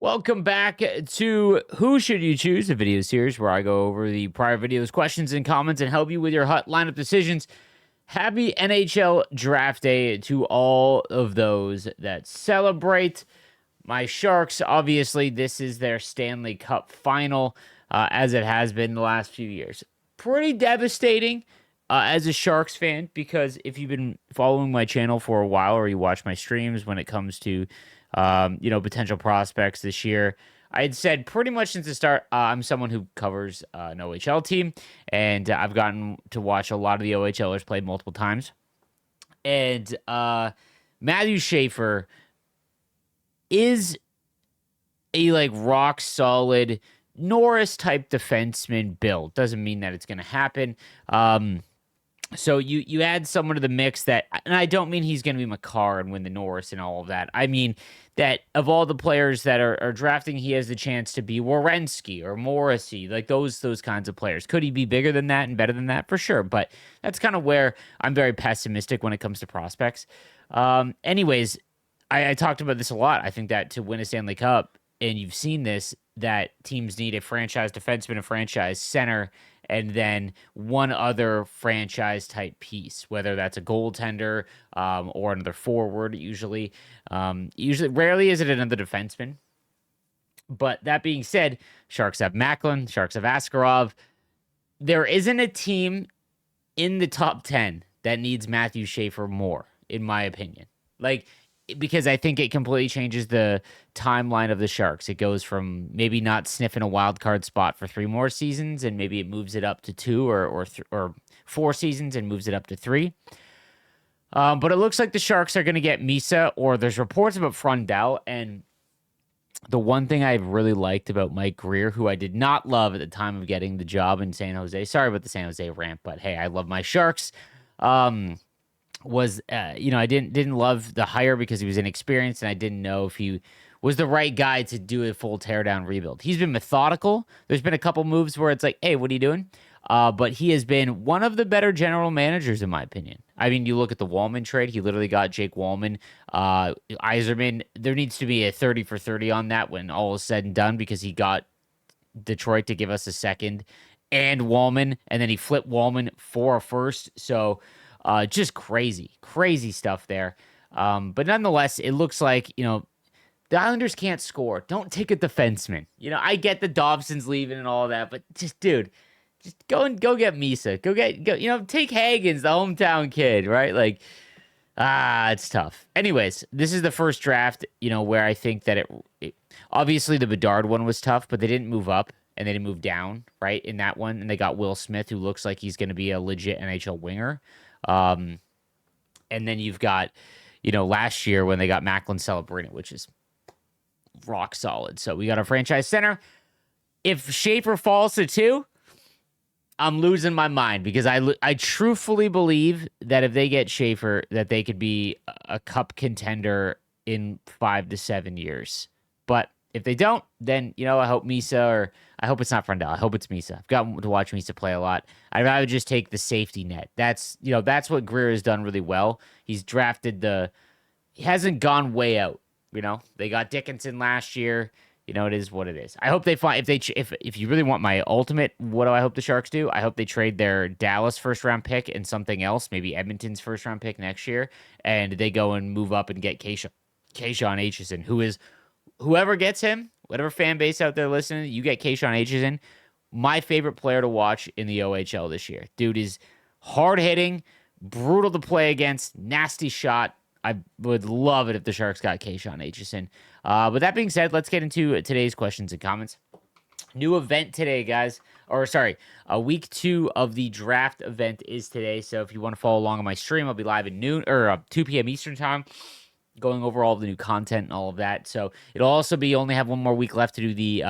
Welcome back to Who Should You Choose, a video series where I go over the prior videos, questions, and comments and help you with your hut lineup decisions. Happy NHL Draft Day to all of those that celebrate. My Sharks, obviously, this is their Stanley Cup final, as it has been the last few years. Pretty devastating as a Sharks fan, because if you've been following my channel for a while or you watch my streams when it comes to potential prospects this year, I had said pretty much since the start, I'm someone who covers an OHL team, and I've gotten to watch a lot of the OHLers play multiple times. And Matthew Schaefer is a rock solid Norris type defenseman build. Doesn't mean that it's going to happen. So you add someone to the mix that, and I don't mean he's going to be Makar and win the Norris and all of that. I mean that of all the players that are drafting, he has the chance to be Werenski or Morrissey, like those kinds of players. Could he be bigger than that and better than that? For sure, but that's kind of where I'm very pessimistic when it comes to prospects. Anyways, I talked about this a lot. I think that to win a Stanley Cup, and you've seen this, that teams need a franchise defenseman, a franchise center, and then one other franchise type piece, whether that's a goaltender or another forward. Usually, rarely is it another defenseman. But that being said, Sharks have Macklin, Sharks have Askarov. There isn't a team in the top 10 that needs Matthew Schaefer more, in my opinion. Because I think it completely changes the timeline of the Sharks. It goes from maybe not sniffing a wild card spot for 3 more seasons, and maybe it moves it up to 2 or 4 seasons and moves it up to 3. But it looks like the Sharks are going to get Misa, or there's reports about Frundell. And the one thing I've really liked about Mike Greer, who I did not love at the time of getting the job in San Jose, sorry about the San Jose rant, but hey, I love my Sharks. Was I didn't love the hire because he was inexperienced, and I didn't know if he was the right guy to do a full teardown rebuild. He's been methodical. There's been a couple moves where it's like, hey, what are you doing? But he has been one of the better general managers, in my opinion. I mean, you look at the Wallman trade. He literally got Jake Wallman. Yzerman, there needs to be a 30 for 30 on that when all is said and done, because he got Detroit to give us a second and Wallman, and then he flipped Wallman for a first. So just crazy stuff there. But nonetheless, it looks like, the Islanders can't score. Don't take a defenseman. I get the Dobson's leaving and all that, but just go get Misa. Take Hagens, the hometown kid, right? It's tough. Anyways, this is the first draft, where I think that it obviously the Bedard one was tough, but they didn't move up and they didn't move down, right, in that one. And they got Will Smith, who looks like he's going to be a legit NHL winger. And then you've got, last year when they got Macklin Celebrini, which is rock solid. So we got a franchise center. If Schaefer falls to 2, I'm losing my mind, because I truthfully believe that if they get Schaefer, that they could be a cup contender in 5 to 7 years. But if they don't, then, I hope Misa, or I hope it's not Frundell. I hope it's Misa. I've gotten to watch Misa play a lot. I'd rather just take the safety net. That's what Greer has done really well. He's drafted he hasn't gone way out. They got Dickinson last year. It is what it is. I hope they find, if you really want my ultimate, what do I hope the Sharks do? I hope they trade their Dallas first round pick and something else, maybe Edmonton's first round pick next year, and they go and move up and get Kayshawn Aitchison, who is, whoever gets him, whatever fan base out there listening, you get Kayshawn Aitchison, my favorite player to watch in the OHL this year. Dude is hard hitting, brutal to play against, nasty shot. I would love it if the Sharks got Kayshawn Aitchison. With that being said, let's get into today's questions and comments. New event today, guys. Week 2 of the draft event is today. So if you want to follow along on my stream, I'll be live at noon or 2 p.m. Eastern time, going over all the new content and all of that. So it'll also be, only have one more week left to do the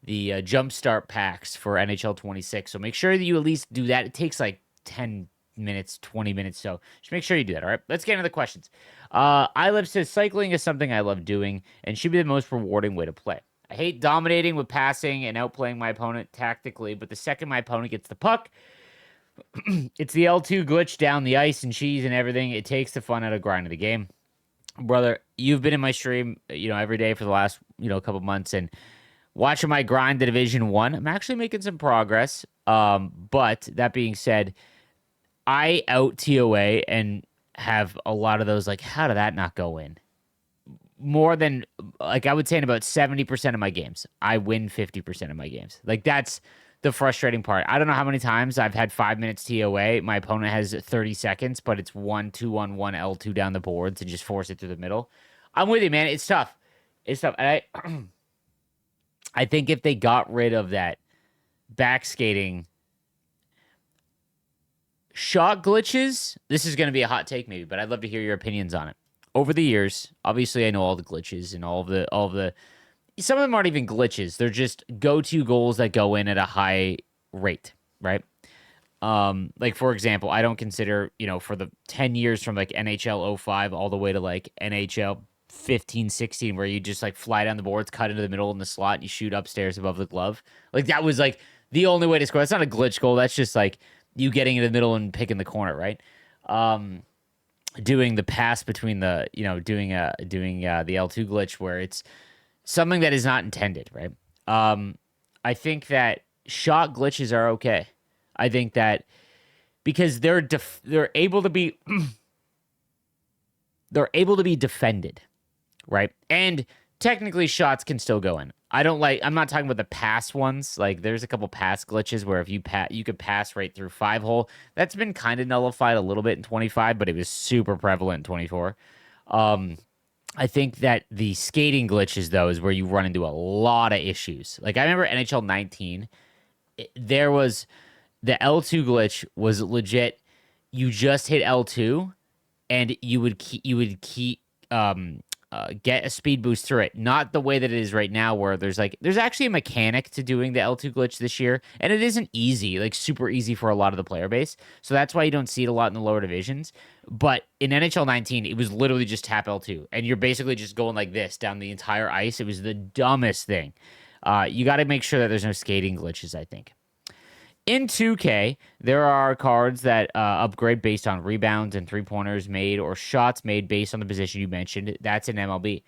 jumpstart packs for NHL 26. So make sure that you at least do that. It takes like 10 minutes, 20 minutes. So just make sure you do that. All right, let's get into the questions. iLiv says, cycling is something I love doing and should be the most rewarding way to play. I hate dominating with passing and outplaying my opponent tactically, but the second my opponent gets the puck, it's the L2 glitch down the ice and cheese and everything. It takes the fun out of grinding the game. Brother, you've been in my stream, every day for the last, couple months, and watching my grind to Division One. I'm actually making some progress. But that being said, I out TOA and have a lot of those like, how did that not go in? More than like I would say in about 70% of my games, I win 50% of my games. Like that's the frustrating part. I don't know how many times I've had 5 minutes TOA. My opponent has 30 seconds, but it's 1-2 on one L2 down the boards and just force it through the middle. I'm with you, man. It's tough. It's tough. And I think if they got rid of that back skating shot glitches, this is going to be a hot take maybe, but I'd love to hear your opinions on it. Over the years, obviously I know all the glitches and all of the some of them aren't even glitches. They're just go-to goals that go in at a high rate, right? Like for example, I don't consider, for the 10 years from like NHL '05 all the way to like NHL 15, 16, where you just like fly down the boards, cut into the middle in the slot, and you shoot upstairs above the glove. Like that was like the only way to score. That's not a glitch goal. That's just like you getting in the middle and picking the corner, right? Doing the pass between the, doing the L2 glitch where it's something that is not intended, right? I think that shot glitches are okay. I think that because they're able to be they're able to be defended, right? And technically shots can still go in. I'm not talking about the pass ones. Like there's a couple pass glitches where if you could pass right through 5-hole. That's been kind of nullified a little bit in 25, but it was super prevalent in 24. I think that the skating glitches though is where you run into a lot of issues. Like I remember NHL 19, there was the L2 glitch was legit. You just hit L2 and you would get a speed boost through it. Not the way that it is right now, where there's actually a mechanic to doing the L2 glitch this year, and it isn't easy, like super easy for a lot of the player base. So that's why you don't see it a lot in the lower divisions. But in NHL 19, it was literally just tap L2, and you're basically just going like this down the entire ice. It was the dumbest thing. You got to make sure that there's no skating glitches, I think. In 2K, there are cards that upgrade based on rebounds and three-pointers made or shots made based on the position you mentioned. That's in MLB.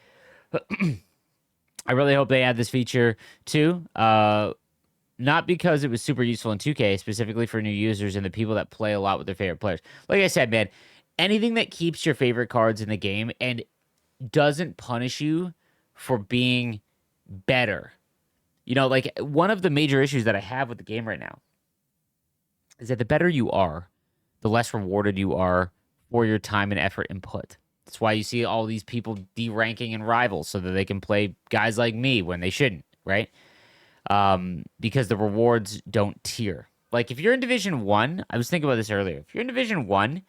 I really hope they add this feature too. Not because it was super useful in 2K, specifically for new users and the people that play a lot with their favorite players. Like I said, man, anything that keeps your favorite cards in the game and doesn't punish you for being better. Like one of the major issues that I have with the game right now is that the better you are, the less rewarded you are for your time and effort and put. That's why you see all these people deranking in rivals so that they can play guys like me when they shouldn't, right? Because the rewards don't tier. Like if you're in Division 1, I was thinking about this earlier. If you're in Division 1,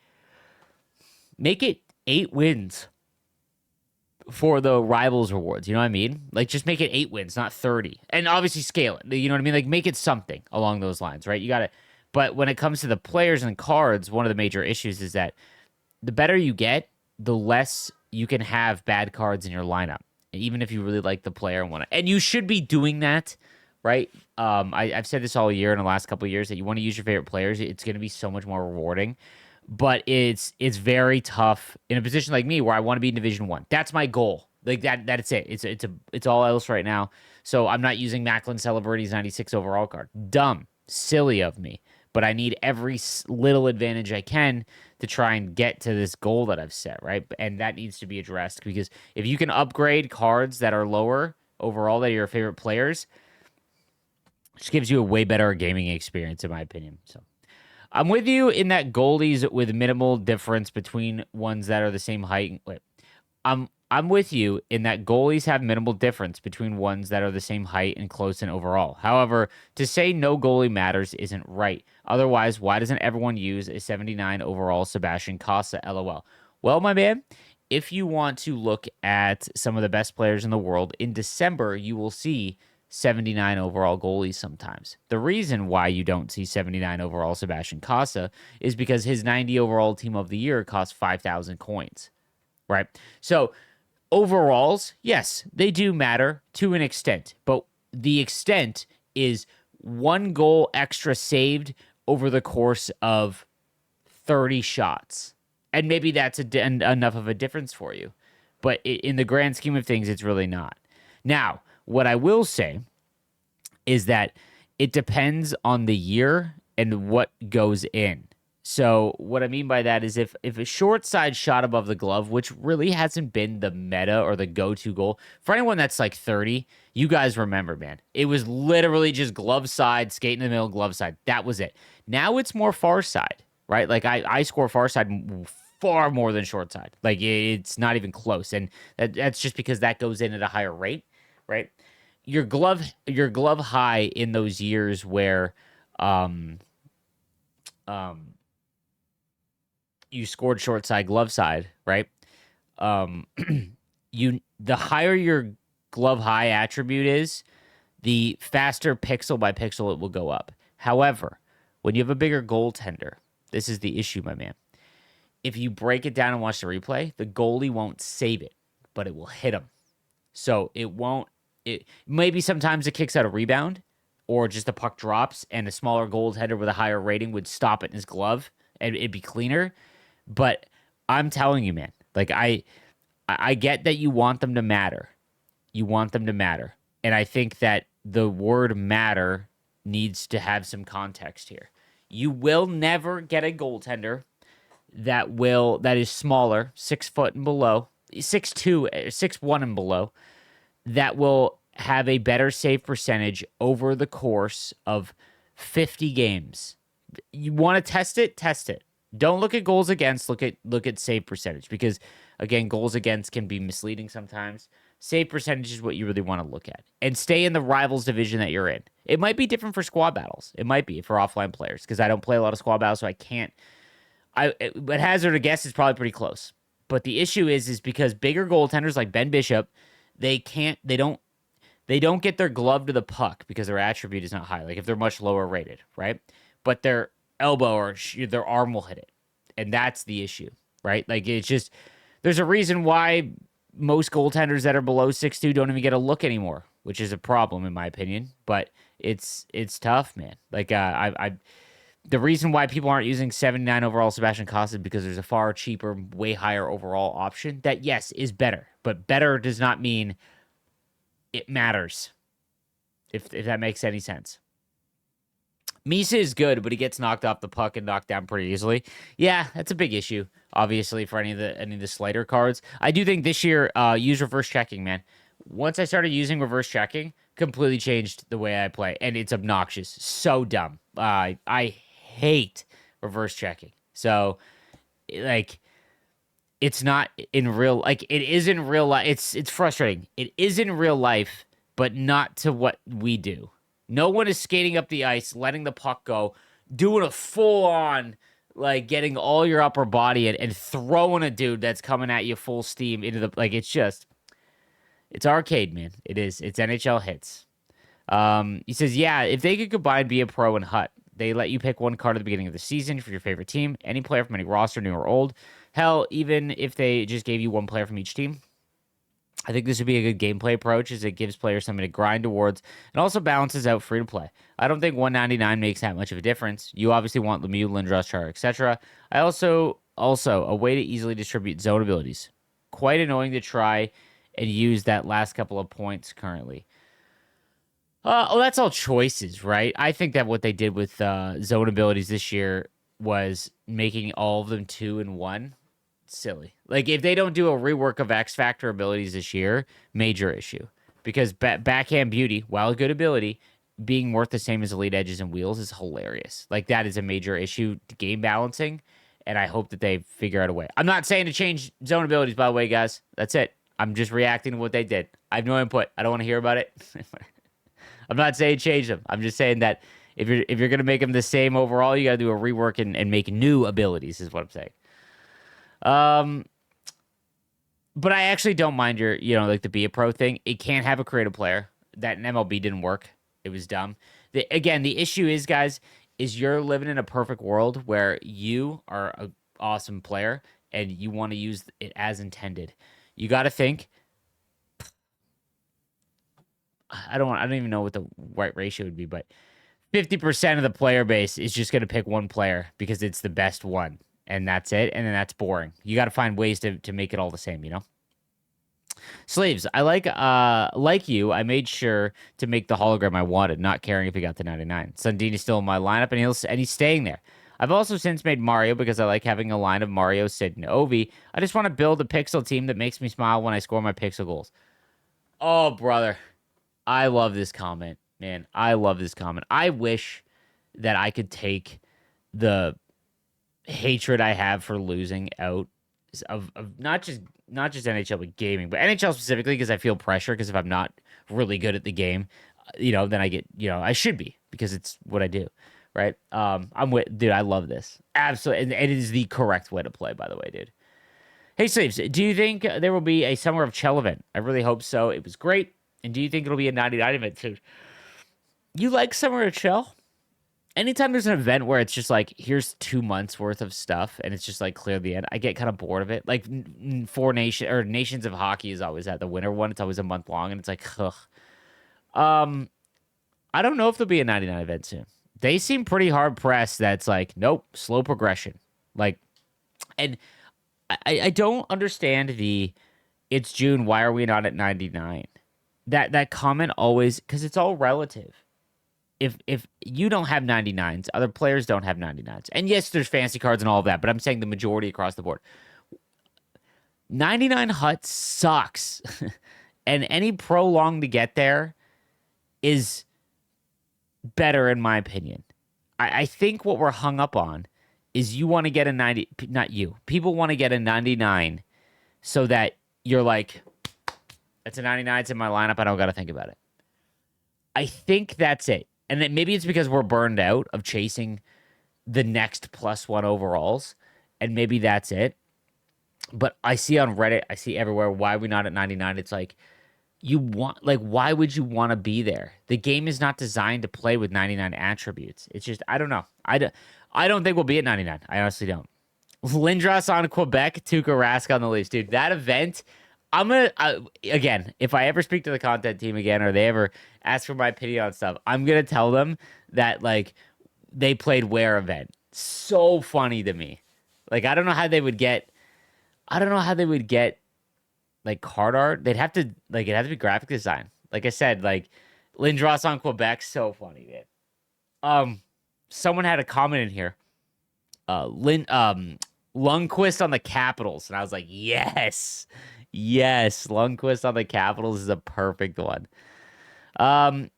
make it 8 wins for the rivals rewards. You know what I mean? Like just make it 8 wins, not 30. And obviously scale it. You know what I mean? Like make it something along those lines, right? You got to. But when it comes to the players and cards, one of the major issues is that the better you get, the less you can have bad cards in your lineup, even if you really like the player and want to. And you should be doing that, right? I've said this all year in the last couple of years that you want to use your favorite players. It's going to be so much more rewarding. But it's very tough in a position like me where I want to be in Division 1. That's my goal. Like that's it. It's all else right now. So I'm not using Macklin Celebrity's 96 overall card. Dumb, silly of me. But I need every little advantage I can to try and get to this goal that I've set, right? And that needs to be addressed because if you can upgrade cards that are lower overall that are your favorite players, it just gives you a way better gaming experience, in my opinion. So I'm with you in that goalies with minimal difference between ones that are the same height. Wait, I'm with you in that goalies have minimal difference between ones that are the same height and close in overall. However, to say no goalie matters isn't right. Otherwise, why doesn't everyone use a 79 overall Sebastian Cossa? LOL. Well, my man, if you want to look at some of the best players in the world, in December, you will see 79 overall goalies sometimes. The reason why you don't see 79 overall Sebastian Cossa is because his 90 overall team of the year costs 5,000 coins, right? So overalls, yes, they do matter to an extent, but the extent is 1 goal extra saved over the course of 30 shots. And maybe that's enough of a difference for you. But in the grand scheme of things, it's really not. Now, what I will say is that it depends on the year and what goes in. So what I mean by that is if a short side shot above the glove, which really hasn't been the meta or the go-to goal for anyone that's like 30, you guys remember, man. It was literally just glove side, skate in the middle, glove side. That was it. Now it's more far side, right? Like I score far side far more than short side. Like it's not even close, and that's just because that goes in at a higher rate, right? Your glove high in those years where um um you scored short side, glove side, right? Um, the higher your glove high attribute is, the faster pixel by pixel it will go up. However, when you have a bigger goaltender, this is the issue, my man. If you break it down and watch the replay, the goalie won't save it, but it will hit him. So it won't. It maybe sometimes it kicks out a rebound, or just the puck drops, and a smaller goaltender with a higher rating would stop it in his glove, and it'd be cleaner. But I'm telling you, man, like I get that you want them to matter. You want them to matter. And I think that the word matter needs to have some context here. You will never get a goaltender that is smaller, 6 foot and below, 6'2", 6'1" and below, that will have a better save percentage over the course of 50 games. You want to test it? Test it. Don't look at goals against. Look at save percentage, because again, goals against can be misleading sometimes. Save percentage is what you really want to look at, and stay in the rivals division that you're in. It might be different for squad battles. It might be for offline players, because I don't play a lot of squad battles, so I can't. But hazard a guess is probably pretty close. But the issue is because bigger goaltenders like Ben Bishop, they can't. They don't get their glove to the puck because their attribute is not high. Like if they're much lower rated, right? But their elbow or their arm will hit it, and that's the issue, right? Like it's just there's a reason why most goaltenders that are below 6'2" don't even get a look anymore, which is a problem in my opinion. But it's tough, man. Like I the reason why people aren't using 79 overall Sebastian Costa is because there's a far cheaper, way higher overall option that, yes, is better. But better does not mean it matters, if that makes any sense. Misa is good, but he gets knocked off the puck and knocked down pretty easily. Yeah, that's a big issue, obviously, for any of the slighter cards. I do think this year, use reverse checking, man. Once I started using reverse checking, completely changed the way I play, and it's obnoxious. So dumb. I hate reverse checking. So, like, it's not in real, like, it is in real life. It's frustrating. It is in real life, but not to what we do. No one is skating up the ice, letting the puck go, doing a full-on, like, getting all your upper body and throwing a dude that's coming at you full steam into the, like, it's arcade, man. It is. It's NHL hits. He says, yeah, if they could combine Be a Pro and Hut, they let you pick one card at the beginning of the season for your favorite team, any player from any roster, new or old. Hell, even if they just gave you one player from each team. I think this would be a good gameplay approach, as it gives players something to grind towards and also balances out free to play. I don't think 199 makes that much of a difference. You obviously want Lemieux, Lindros, Char, etc. I also a way to easily distribute zone abilities. Quite annoying to try and use that last couple of points currently. That's all choices, right? I think that what they did with zone abilities this year was making all of them 2 and 1. Silly. Like, if they don't do a rework of X Factor abilities this year, major issue. Because backhand beauty, while a good ability, being worth the same as elite edges and wheels is hilarious. Like, that is a major issue to game balancing, and I hope that they figure out a way. I'm not saying to change zone abilities, by the way, guys. That's it. I'm just reacting to what they did. I have no input. I don't want to hear about it. I'm not saying change them. I'm just saying that if you're gonna make them the same overall, you gotta do a rework and make new abilities, is what I'm saying. But I actually don't mind your, like the Be a Pro thing. It can't have a creative player. That in MLB didn't work. It was dumb. Again, the issue is, guys, is you're living in a perfect world where you are an awesome player and you want to use it as intended. You got to think. I don't even know what the right ratio would be, but 50% of the player base is just going to pick one player because it's the best one, and that's it, and then that's boring. You got to find ways to make it all the same, Sleeves. I like you. I made sure to make the hologram I wanted, not caring if he got to 99. Sundin is still in my lineup, and he's staying there. I've also since made Mario because I like having a line of Mario, Sid, and Ovi. I just want to build a pixel team that makes me smile when I score my pixel goals. Oh, brother. I love this comment, man. I love this comment. I wish that I could take the hatred I have for losing out of not just NHL but gaming, but NHL specifically because I feel pressure because if I'm not really good at the game, then I get I should be because it's what I do, right? I'm with dude. I love this absolutely, and it is the correct way to play, by the way, dude. Hey, Sleeves, do you think there will be a Summer of Chell event? I really hope so. It was great. And do you think it'll be a 99 event too? You like Summer of Chell? Anytime there's an event where it's just like, here's 2 months worth of stuff and it's just like clear the end, I get kind of bored of it. Like Nations of Hockey is always at the winter one. It's always a month long and it's like, ugh. I don't know if there'll be a 99 event soon. They seem pretty hard pressed. That's like, nope, slow progression. Like, and I don't understand it's June. Why are we not at 99? That comment always, because it's all relative. If you don't have 99s, other players don't have 99s. And yes, there's fancy cards and all of that, but I'm saying the majority across the board. 99 hut sucks. And any prolong to get there is better in my opinion. I think what we're hung up on is you want to get a 90, not you. People want to get a 99 so that you're like, it's a 99, it's in my lineup, I don't got to think about it. I think that's it. And then maybe it's because we're burned out of chasing the next +1 overalls, and maybe that's it. But I see on Reddit, I see everywhere, why are we not at 99? It's like, why would you want to be there? The game is not designed to play with 99 attributes. It's just, I don't know. I don't think we'll be at 99. I honestly don't. Lindros on Quebec, Tuukka Rask on the Leafs. Dude, that event, again, if I ever speak to the content team again or they ever ask for my opinion on stuff, I'm going to tell them that, like, they played where event. So funny to me. Like, I don't know how they would get, like, card art. It'd have to be graphic design. Like I said, like, Lindros on Quebec, so funny, man. Someone had a comment in here. Lundqvist on the Capitals, and I was like, yes, Lundqvist on the Capitals is a perfect one.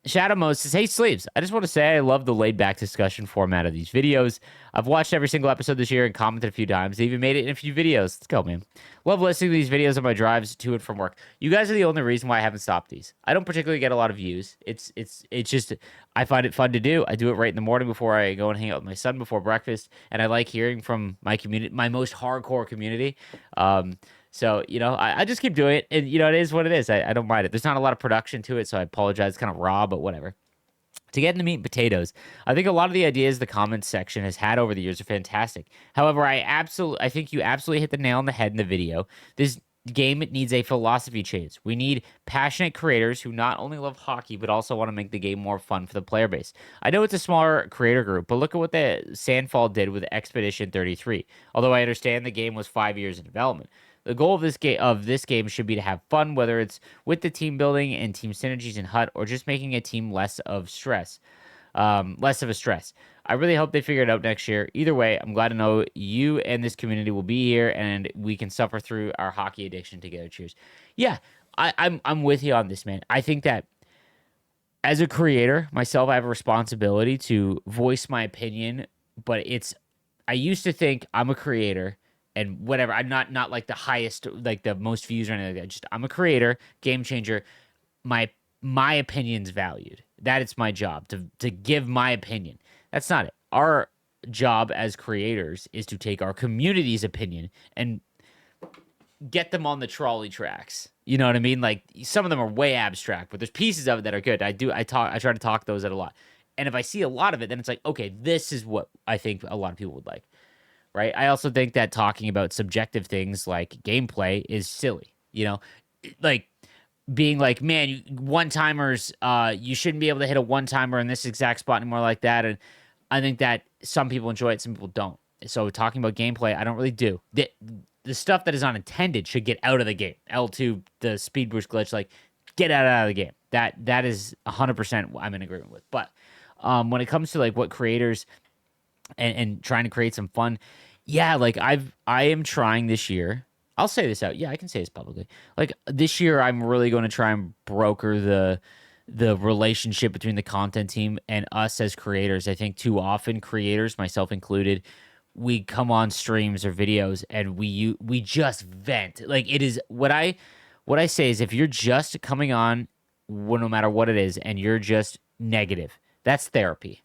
Shadow Mo says, hey, Sleeves, I just want to say I love the laid-back discussion format of these videos. I've watched every single episode this year and commented a few times. They even made it in a few videos. Let's go, man. Love listening to these videos on my drives to and from work. You guys are the only reason why I haven't stopped these. I don't particularly get a lot of views. It's just, I find it fun to do. I do it right in the morning before I go and hang out with my son before breakfast, and I like hearing from my community, my most hardcore community. So, I just keep doing it, and, it is what it is. I don't mind it. There's not a lot of production to it, so I apologize. It's kind of raw, but whatever. To get into meat and potatoes, I think a lot of the ideas the comments section has had over the years are fantastic. However, I think you absolutely hit the nail on the head in the video. This game needs a philosophy change. We need passionate creators who not only love hockey, but also want to make the game more fun for the player base. I know it's a smaller creator group, but look at what the Sandfall did with Expedition 33. Although I understand the game was 5 years in development. The goal of this game should be to have fun, whether it's with the team building and team synergies in Hut, or just making a team less of a stress. I really hope they figure it out next year. Either way, I'm glad to know you and this community will be here, and we can suffer through our hockey addiction together. Cheers. Yeah, I'm with you on this, man. I think that as a creator myself, I have a responsibility to voice my opinion, but I used to think I'm a creator. And whatever, I'm not like the highest, like the most views or anything like that. Just, I'm a creator, game changer. My opinion's valued. That is my job, to give my opinion. That's not it. Our job as creators is to take our community's opinion and get them on the trolley tracks. You know what I mean? Like, some of them are way abstract, but there's pieces of it that are good. I try to talk those out a lot. And if I see a lot of it, then it's like, okay, this is what I think a lot of people would like. Right. I also think that talking about subjective things like gameplay is silly, like being like, man, one-timers, you shouldn't be able to hit a one-timer in this exact spot anymore like that. And I think that some people enjoy it, some people don't. So talking about gameplay, I don't really do. the stuff that is unintended should get out of the game. L2, the speed boost glitch, like get out of the game. That is 100% I'm in agreement with. But when it comes to like what creators and trying to create some fun, yeah, like I am trying this year. I'll say this out. Yeah, I can say this publicly. Like this year, I'm really going to try and broker the relationship between the content team and us as creators. I think too often creators, myself included, we come on streams or videos and we just vent. Like it is what I say is if you're just coming on, well, no matter what it is, and you're just negative, that's therapy.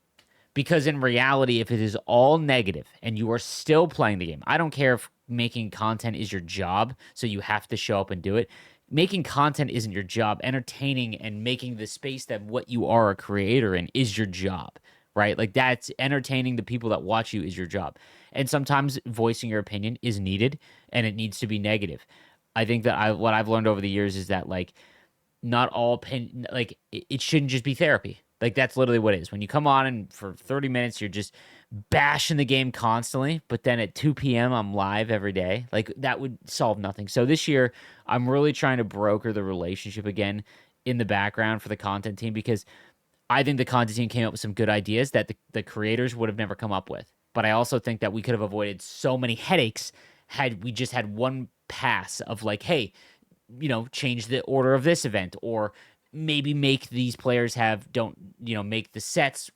Because in reality, if it is all negative and you are still playing the game, I don't care if making content is your job, so you have to show up and do it. Making content isn't your job. Entertaining and making the space that what you are a creator in is your job, right? Like that's entertaining the people that watch you is your job. And sometimes voicing your opinion is needed and it needs to be negative. I think that what I've learned over the years is that like not all like it shouldn't just be therapy. Like that's literally what it is. When you come on and for 30 minutes you're just bashing the game constantly, but then at 2 p.m. I'm live every day. Like that would solve nothing. So this year I'm really trying to broker the relationship again in the background for the content team because I think the content team came up with some good ideas that the creators would have never come up with. But I also think that we could have avoided so many headaches had we just had one pass of like, hey, change the order of this event or maybe make these players have don't make the sets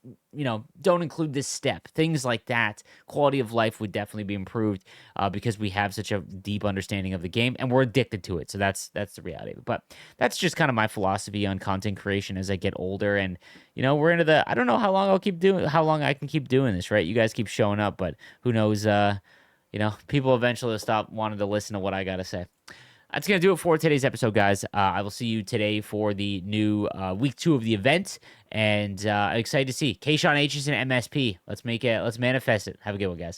don't include this step, things like that. Quality of life would definitely be improved because we have such a deep understanding of the game and we're addicted to it. So that's the reality of it. But that's just kind of my philosophy on content creation as I get older. And we're into the I don't know how long I can keep doing this, right? You guys keep showing up, but who knows, people eventually will stop wanting to listen to what I gotta say. That's going to do it for today's episode, guys. I will see you today for the new week 2 of the event. And I'm excited to see Kayshawn Aitchison MSP. Let's manifest it. Have a good one, guys.